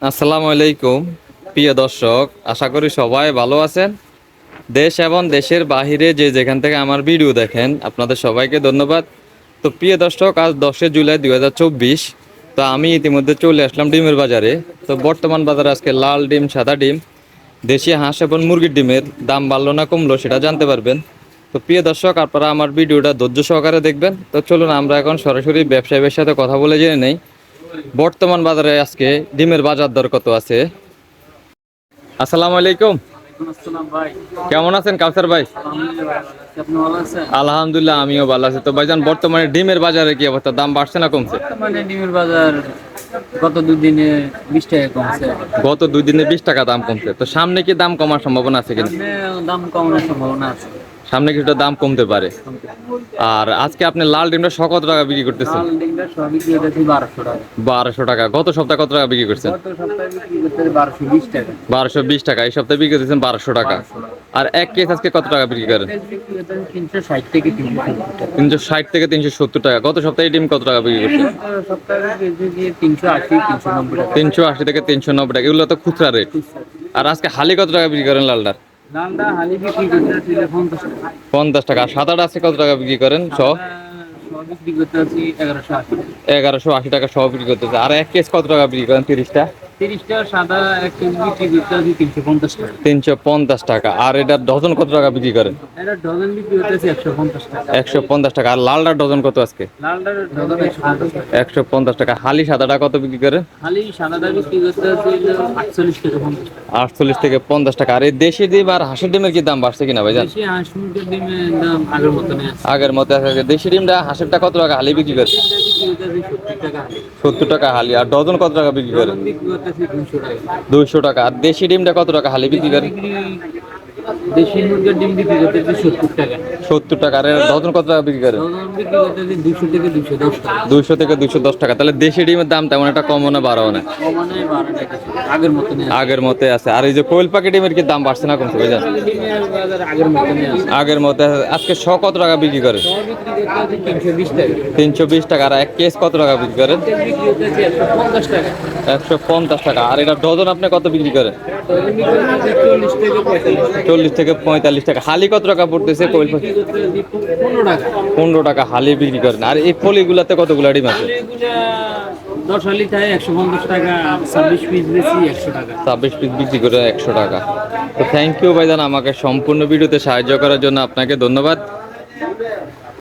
আসসালামু আলাইকুম প্রিয় দর্শক, আশা করি সবাই ভালো আছেন। দেশ এবং দেশের বাহিরে যে যেখান থেকে আমার ভিডিও দেখেন আপনাদের সবাইকে ধন্যবাদ। তো প্রিয় দর্শক, আজ 10 জুলাই 2024। তো আমি ইতিমধ্যে চলে আসলাম ডিমের বাজারে। তো বর্তমান বাজারে আজকে লাল ডিম, সাদা ডিম, দেশি হাঁস এবং মুরগির ডিমের দাম বাড়লো না কমলো সেটা জানতে পারবেন। তো প্রিয় দর্শক, আপনারা আমার ভিডিওটা ধৈর্য সহকারে দেখবেন। তো চলুন আমরা এখন সরাসরি ব্যবসায়ীদের সাথে কথা বলে জেনে নেই বর্তমান বাজারে আজকে ডিমের বাজার দর কত আছে। আসসালামু আলাইকুম। ভাই, কেমন আছেন কাউসার ভাই? আপনি ভালো আছেন? আলহামদুলিল্লাহ, আমিও ভালো আছি। তো ভাইজান, বর্তমানে ডিমের বাজারে কি অবস্থা? দাম বাড়ছে না কমছে? বর্তমানে ডিমের বাজার গত দুদিনে 20 টাকা কমছে। গত 2 দিনে 20 টাকা দাম কমছে। তো সামনে কি দাম কমার সম্ভাবনা আছে কিনা? সামনে দাম কমানোর সম্ভাবনা আছে। সামনে কিছুটা দাম কমতে পারে। আর আজকে আপনি লাল ডিমটা কত টাকা বিক্রি করতেছেন? লাল ডিমটা সব বিক্রি করতেছি 1200 টাকা। 1200 টাকা। গত সপ্তাহে কত টাকা বিক্রি করছেন? গত সপ্তাহে বিক্রি করতেছি 1220 টাকা। 1220 টাকা। এই সপ্তাহে বিক্রি করতেছেন 1200 টাকা। 1200 টাকা। আর এক কেস আজকে কত টাকা বিক্রি করেন? বিক্রি করতেছি 360 থেকে 370 টাকা। 360 থেকে 370 টাকা। গত সপ্তাহে ডিম কত টাকা বিক্রি করছেন? গত সপ্তাহে কেজি 380 390 টাকা। 380 থেকে 390 টাকা। এগুলো তো খুচরা রেট। আর আজকে হালি কত টাকা বিক্রি করেন লালটার? ডালটা হালি বিক্রি করতেছি 50 টাকা। 50 টাকা। আর সাদাটা আছে কত টাকা বিক্রি করেন? সব বিক্রি করতেছি 1180 টাকা। 1180 টাকা সহ বিক্রি করতেছে। আর এক কেস কত টাকা বিক্রি করেন? 30টা? 30টা সাদা এক কেজি বিক্রি করতেছি 350 টাকা। 350 টাকা। আর এটা ডজন কত টাকা বিক্রি করেন? এটা ডজন বিক্রি করতেছি 150 টাকা। 150 টাকা। আর লালটার ডজন কত আজকে? লালটার ডজন 150 টাকা। 150 টাকা। হালি সাদাটা কত বিক্রি করেন? খালি সাদাটা বিক্রি করতেছি 48 থেকে 50 টাকা। 48 থেকে 50 টাকা। আর এই দেশি ডিম আর হাঁসের ডিমের কি দাম বাড়ছে কিনা ভাইজান? দেশি হাঁস মুরগির ডিমের দাম আগের মতনই আছে। আগের মতো আছে। দেশি ডিমটা হাঁসেরটা কত টাকা হালি বিক্রি করে? ডিমটা বিক্রি করতেছি 70 টাকা হালি। 70 টাকা হালি। আর ডজন কত টাকা বিক্রি করে? ডজন বিক্রি করতেছি 200 টাকা। 200 টাকা। আর দেশি ডিমটা কত টাকা হালি বিক্রি করে? দেশি মুরগির ডিম বিক্রি করতেছি 70 টাকা। 70 টাকা। আর এর ডজন কত টাকা বিক্রি করে? ডজন বিক্রি করতেছি 200 থেকে 210 টাকা। 200 থেকে 210 টাকা। তাহলে দেশি ডিমের দাম তেমন একটা কমও না বাড়াও না, কমানে 12 টাকা আগের মতনই আছে। আগের মতে আছে। আর এই যে কোয়েল পাখি ডিমের কি দাম বাড়ছে না কমছে ভাইজান? ডিমের বাজার আগের মতনই আছে। আগের মতে আছে। আজকে কত টাকা বিক্রি করে? সব বিক্রি করতেছি 320 টাকা। 320 টাকা। আর এক কেস কত টাকা বিক্রি করেন? তেল বিক্রি করতেছি 150 টাকা। 150 টাকা। আর এটা ডজন আপনি কত বিক্রি করেন? ডজন বিক্রি করতেছি 40 থেকে 45 টাকা। 40 থেকে 45 টাকা। হালি কত টাকা পড়তেছে কোয়েল পাখি? বিক্রি করতেছি 15 টাকা। 15 টাকা হালি বিক্রি করেন। আর এই ফলিগুলাতে কতগুলা ডিম আছে? এগুলা 10 হালি খায় 150 টাকা, 26 পিস বেশি 100 টাকা। 26 পিস বিক্রি করে 100 টাকা। তো থ্যাংক ইউ ভাইজান, আমাকে সম্পূর্ণ ভিডিওতে সাহায্য করার জন্য আপনাকে ধন্যবাদ।